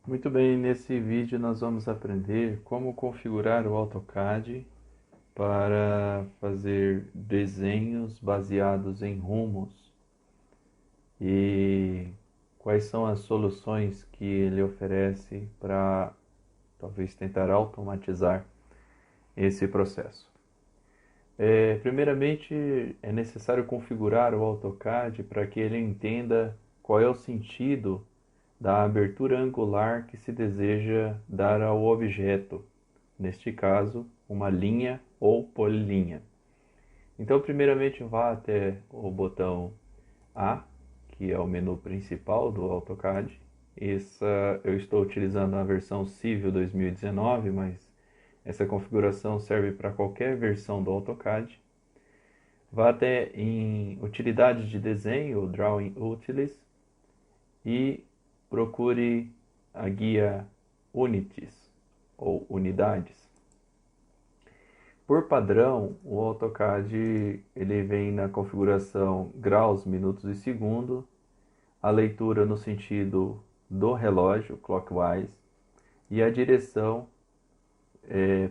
Muito bem, nesse vídeo nós vamos aprender como configurar o AutoCAD para fazer desenhos baseados em rumos e quais são as soluções que ele oferece para talvez tentar automatizar esse processo. Primeiramente, é necessário configurar o AutoCAD para que ele entenda qual é o sentido da abertura angular que se deseja dar ao objeto, neste caso, uma linha ou polilinha. Então, primeiramente, vá até o botão A, que é o menu principal do AutoCAD. Eu estou utilizando a versão Civil 2019, mas essa configuração serve para qualquer versão do AutoCAD. Vá até em Utilidades de Desenho, Drawing Utils, e procure a guia Unities ou Unidades. Por padrão, o AutoCAD ele vem na configuração graus, minutos e segundo, a leitura no sentido do relógio, clockwise, e a direção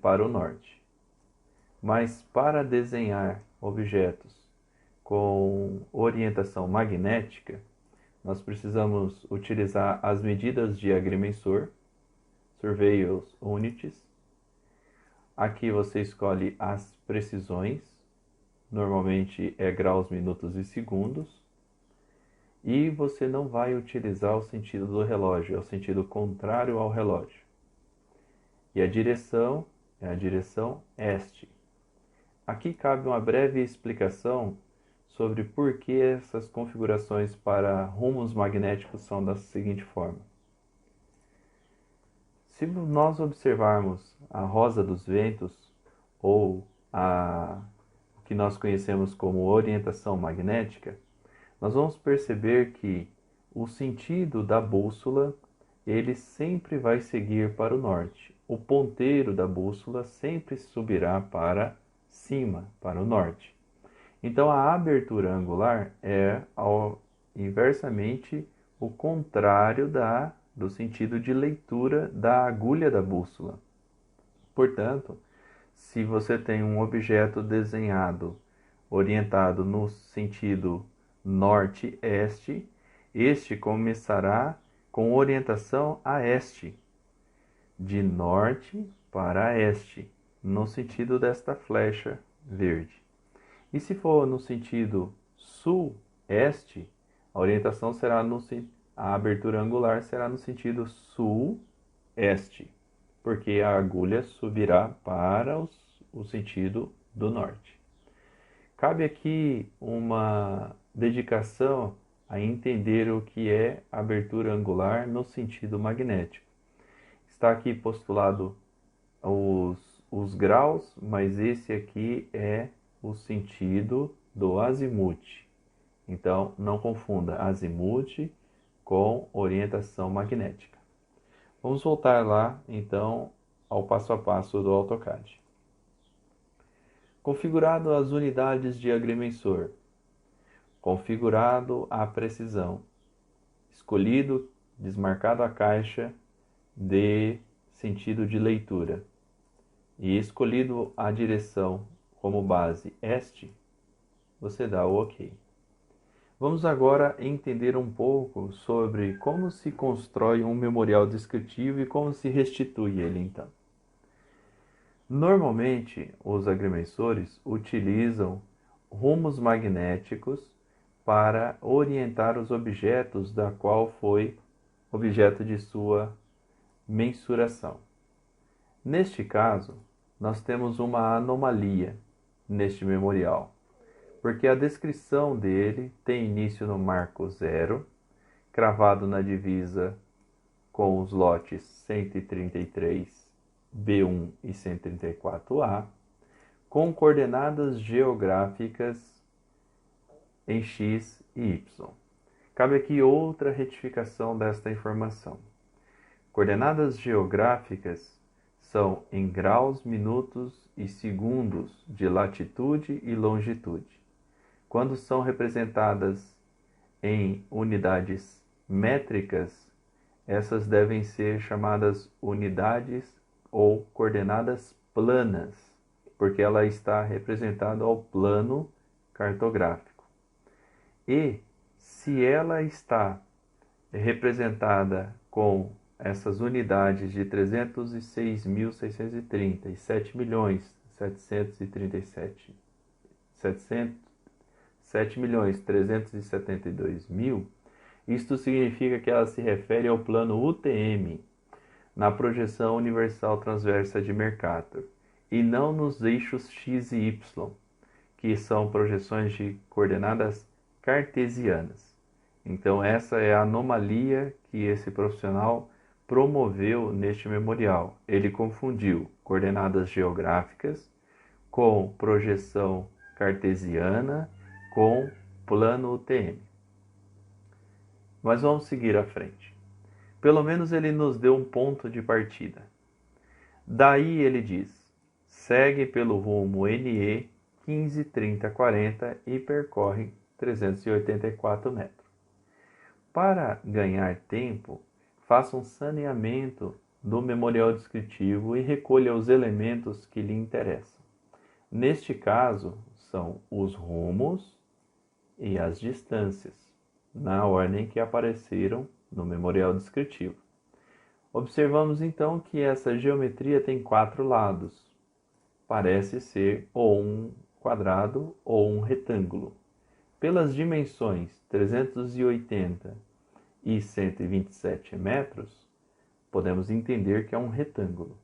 para o norte. Mas para desenhar objetos com orientação magnética, nós precisamos utilizar as medidas de agrimensor, Surveyor Unities. Aqui você escolhe as precisões, normalmente é graus, minutos e segundos. E você não vai utilizar o sentido do relógio, é o sentido contrário ao relógio. E a direção é a direção este. Aqui cabe uma breve explicação sobre por que essas configurações para rumos magnéticos são da seguinte forma. Se nós observarmos a rosa dos ventos, ou o que nós conhecemos como orientação magnética, nós vamos perceber que o sentido da bússola ele sempre vai seguir para o norte. O ponteiro da bússola sempre subirá para cima, para o norte. Então a abertura angular é inversamente o contrário do sentido de leitura da agulha da bússola. Portanto, se você tem um objeto desenhado orientado no sentido norte-este, este começará com orientação a este, de norte para este, no sentido desta flecha verde. E se for no sentido sul-este, a orientação será a abertura angular será no sentido sul-este, porque a agulha subirá para o sentido do norte. Cabe aqui uma dedicação a entender o que é abertura angular no sentido magnético. Está aqui postulado os graus, mas esse aqui é o sentido do azimuth. Então, não confunda azimuth com orientação magnética. Vamos voltar lá, então, ao passo a passo do AutoCAD. Configurado as unidades de agrimensor. Configurado a precisão. Escolhido, desmarcado a caixa de sentido de leitura. E escolhido a direção como base este, você dá o OK. Vamos agora entender um pouco sobre como se constrói um memorial descritivo e como se restitui ele então. Normalmente, os agrimensores utilizam rumos magnéticos para orientar os objetos da qual foi objeto de sua mensuração. Neste caso, nós temos uma anomalia neste memorial, porque a descrição dele tem início no marco 0, cravado na divisa com os lotes 133, B1 e 134A, com coordenadas geográficas em X e Y. Cabe aqui outra retificação desta informação. Coordenadas geográficas são em graus, minutos e segundos de latitude e longitude. Quando são representadas em unidades métricas, essas devem ser chamadas unidades ou coordenadas planas, porque ela está representada ao plano cartográfico. E se ela está representada com essas unidades de 306.630 e 7.372.000, isto significa que ela se refere ao plano UTM, na projeção universal transversa de Mercator, e não nos eixos x e y, que são projeções de coordenadas cartesianas. Então essa é a anomalia que esse profissional promoveu neste memorial. Ele confundiu coordenadas geográficas com projeção cartesiana com plano UTM. Mas vamos seguir à frente. Pelo menos ele nos deu um ponto de partida. Daí ele diz: segue pelo rumo NE 153040 e percorre 384 metros. Para ganhar tempo, faça um saneamento do memorial descritivo e recolha os elementos que lhe interessam. Neste caso, são os rumos e as distâncias, na ordem que apareceram no memorial descritivo. Observamos então que essa geometria tem 4 lados. Parece ser ou um quadrado ou um retângulo. Pelas dimensões 380 e 127 metros, podemos entender que é um retângulo.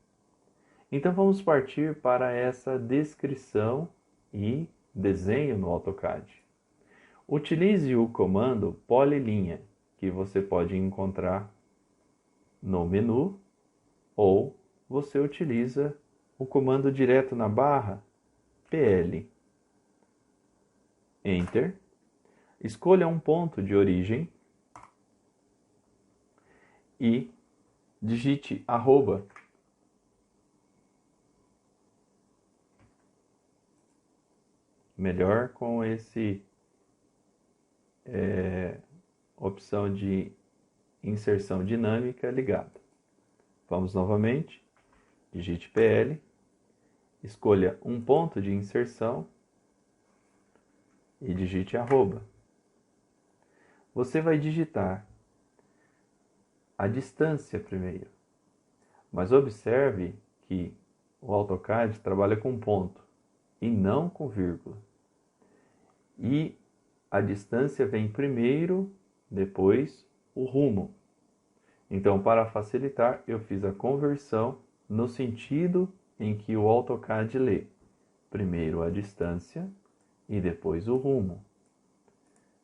Então vamos partir para essa descrição e desenho no AutoCAD. Utilize o comando polilinha, que você pode encontrar no menu, ou você utiliza o comando direto na barra PL. Enter. Escolha um ponto de origem e digite arroba. Melhor com esse opção de inserção dinâmica ligada. Vamos novamente, digite PL, escolha um ponto de inserção e digite arroba. Você vai digitar a distância primeiro, mas observe que o AutoCAD trabalha com ponto e não com vírgula. E a distância vem primeiro, depois o rumo. Então, para facilitar, eu fiz a conversão no sentido em que o AutoCAD lê. Primeiro a distância e depois o rumo.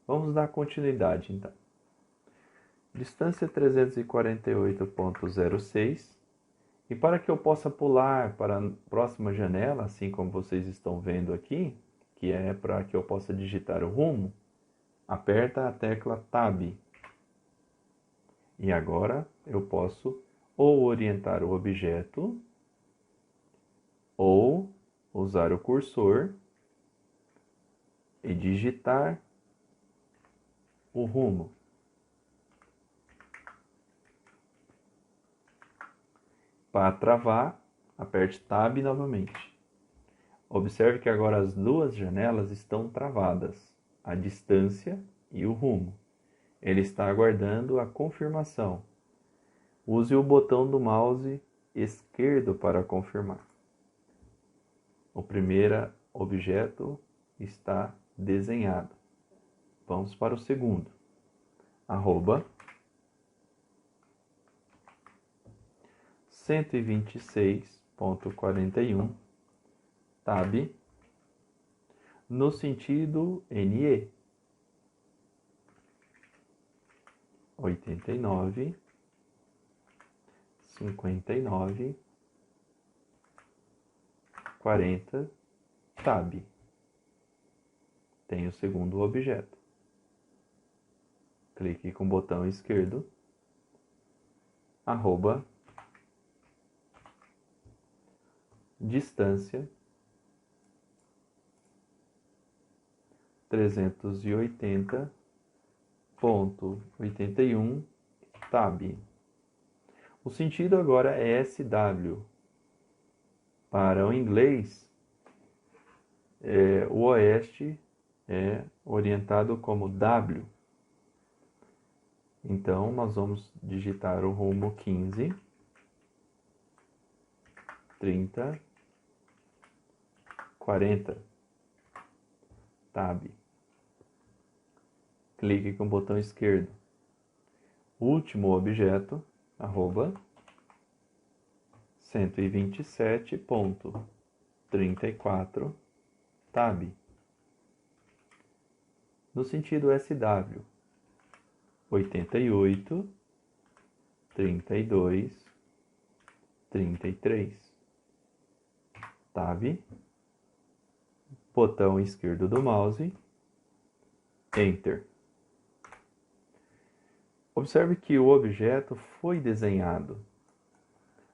Vamos dar continuidade, então. Distância 348,06. E para que eu possa pular para a próxima janela, assim como vocês estão vendo aqui, que é para que eu possa digitar o rumo, aperta a tecla Tab. E agora eu posso ou orientar o objeto, ou usar o cursor e digitar o rumo. Para travar, aperte Tab novamente. Observe que agora as duas janelas estão travadas, a distância e o rumo. Ele está aguardando a confirmação. Use o botão do mouse esquerdo para confirmar. O primeiro objeto está desenhado. Vamos para o segundo. Arroba 126,41 Tab no sentido NE 89 59 40 Tab. Tem o segundo objeto. Clique com o botão esquerdo, arroba, distância 380,81 Tab. O sentido agora é SW. Para o inglês, o oeste é orientado como W. Então, nós vamos digitar o rumo 15, 30, 40. Tab. Clique com o botão esquerdo. Último objeto, arroba 127.34, tab. No sentido SW, 88, 32, 33, tab. Botão esquerdo do mouse, Enter. Observe que o objeto foi desenhado,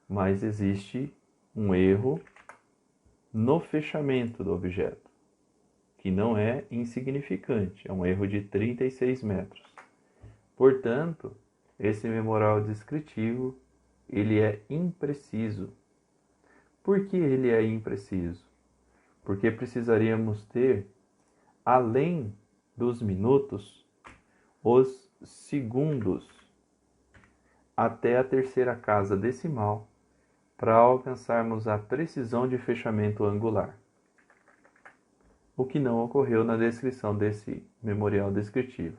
mas existe um erro no fechamento do objeto, que não é insignificante, é um erro de 36 metros. Portanto, esse memorial descritivo ele é impreciso. Por que ele é impreciso? Porque precisaríamos ter, além dos minutos, os segundos até a terceira casa decimal para alcançarmos a precisão de fechamento angular, o que não ocorreu na descrição desse memorial descritivo.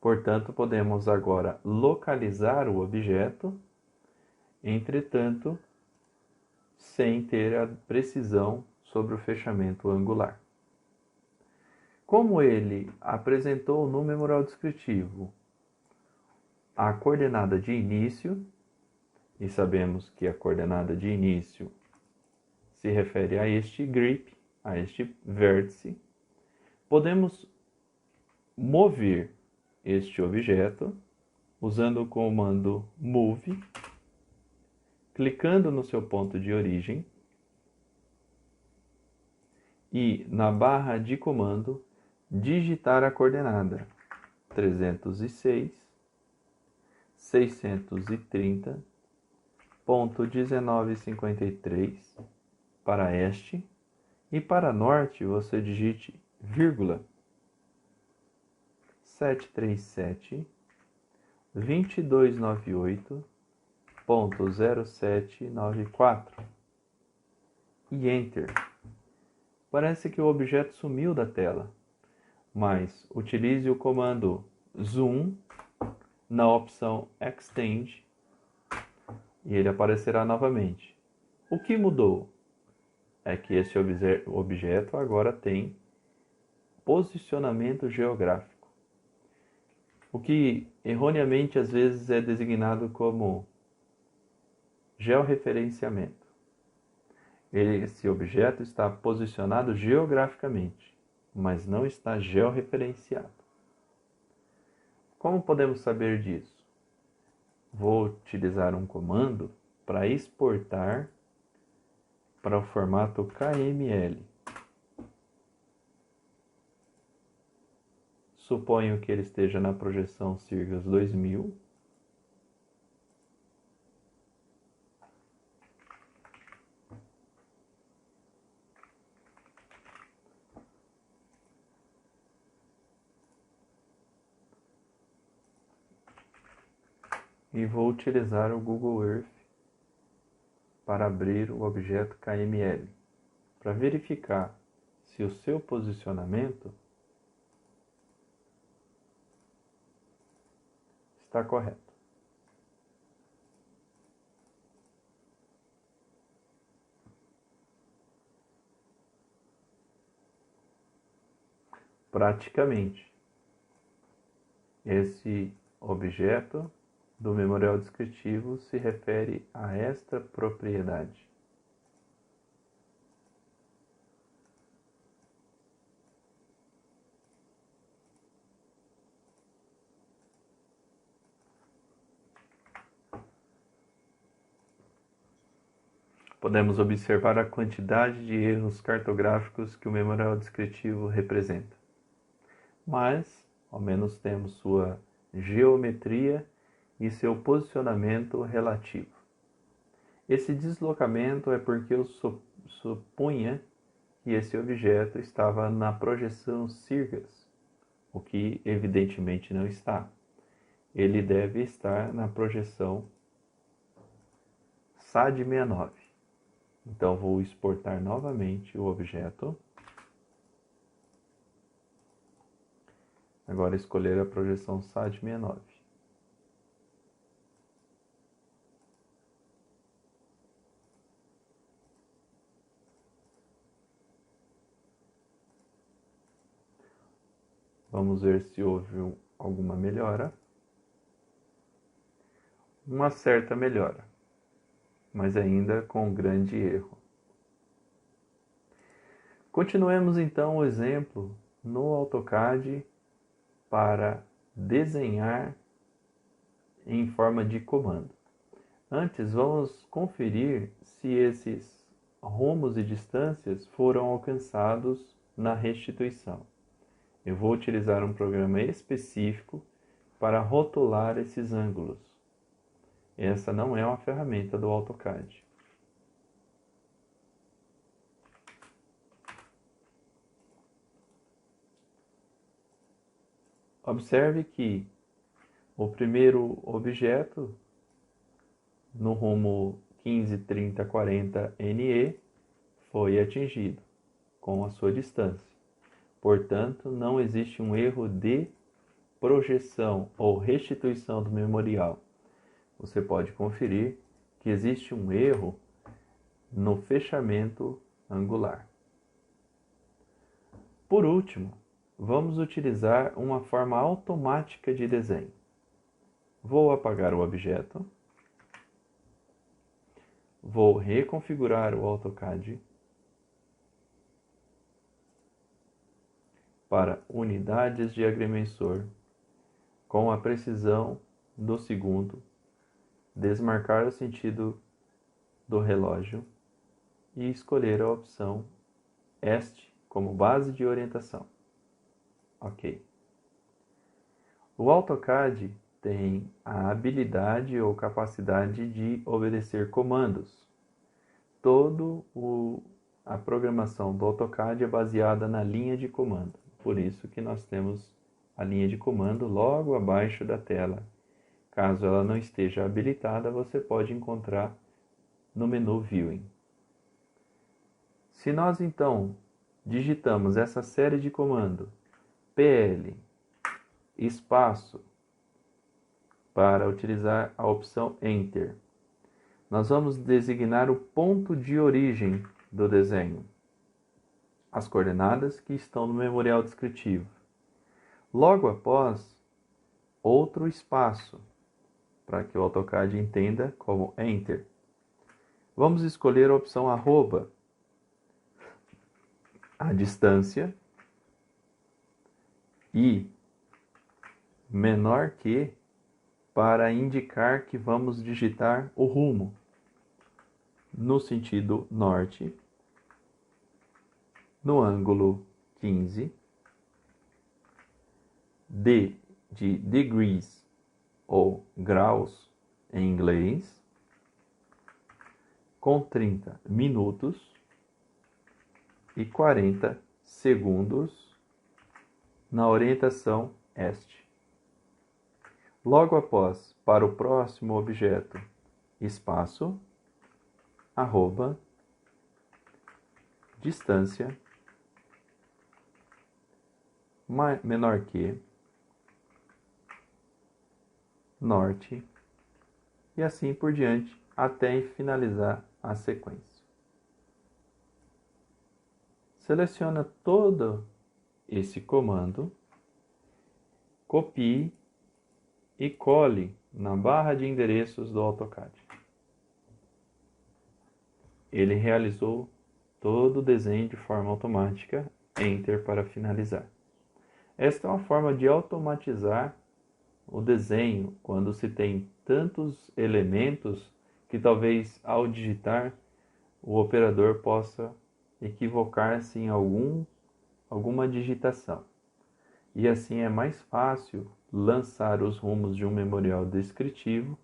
Portanto, podemos agora localizar o objeto, entretanto, sem ter a precisão sobre o fechamento angular. Como ele apresentou no memorial descritivo a coordenada de início, e sabemos que a coordenada de início se refere a este grip, a este vértice, podemos mover este objeto usando o comando move, clicando no seu ponto de origem e na barra de comando digitar a coordenada 306.630.1953 para este, e para norte você digite vírgula 737.2298.0794 e Enter. Parece que o objeto sumiu da tela, mas utilize o comando Zoom na opção Extend e ele aparecerá novamente. O que mudou é que esse objeto agora tem posicionamento geográfico, o que erroneamente às vezes é designado como georreferenciamento. Esse objeto está posicionado geograficamente, mas não está georreferenciado. Como podemos saber disso? Vou utilizar um comando para exportar para o formato KML. Suponho que ele esteja na projeção Sirgas 2000. E vou utilizar o Google Earth para abrir o objeto KML, para verificar se o seu posicionamento está correto. Praticamente, esse objeto do memorial descritivo se refere a esta propriedade. Podemos observar a quantidade de erros cartográficos que o memorial descritivo representa. Mas, ao menos temos sua geometria e seu posicionamento relativo. Esse deslocamento é porque eu supunha que esse objeto estava na projeção Sirgas, o que evidentemente não está. Ele deve estar na projeção SAD69. Então vou exportar novamente o objeto. Agora escolher a projeção SAD69. Vamos ver se houve alguma melhora. Uma certa melhora, mas ainda com um grande erro. Continuemos então o exemplo no AutoCAD para desenhar em forma de comando. Antes, vamos conferir se esses rumos e distâncias foram alcançados na restituição. Eu vou utilizar um programa específico para rotular esses ângulos. Essa não é uma ferramenta do AutoCAD. Observe que o primeiro objeto, no rumo 153040 NE, foi atingido com a sua distância. Portanto, não existe um erro de projeção ou restituição do memorial. Você pode conferir que existe um erro no fechamento angular. Por último, vamos utilizar uma forma automática de desenho. Vou apagar o objeto. Vou reconfigurar o AutoCAD para unidades de agrimensor com a precisão do segundo, desmarcar o sentido do relógio e escolher a opção EST como base de orientação. Ok. O AutoCAD tem a habilidade ou capacidade de obedecer comandos. A programação do AutoCAD é baseada na linha de comando. Por isso que nós temos a linha de comando logo abaixo da tela. Caso ela não esteja habilitada, você pode encontrar no menu Viewing. Se nós então digitamos essa série de comando PL espaço para utilizar a opção Enter, nós vamos designar o ponto de origem do desenho, as coordenadas que estão no memorial descritivo. Logo após, outro espaço, para que o AutoCAD entenda como Enter. Vamos escolher a opção arroba, a distância, e menor que, para indicar que vamos digitar o rumo no sentido norte, no ângulo 15, D de degrees ou graus em inglês, com 30 minutos e 40 segundos na orientação este. Logo após, para o próximo objeto, espaço, arroba, distância, menor que, norte, e assim por diante, até finalizar a sequência. Seleciona todo esse comando, copie e cole na barra de endereços do AutoCAD. Ele realizou todo o desenho de forma automática, Enter para finalizar. Esta é uma forma de automatizar o desenho quando se tem tantos elementos que talvez ao digitar o operador possa equivocar-se em alguma digitação. E assim é mais fácil lançar os rumos de um memorial descritivo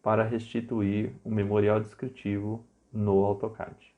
para restituir o memorial descritivo no AutoCAD.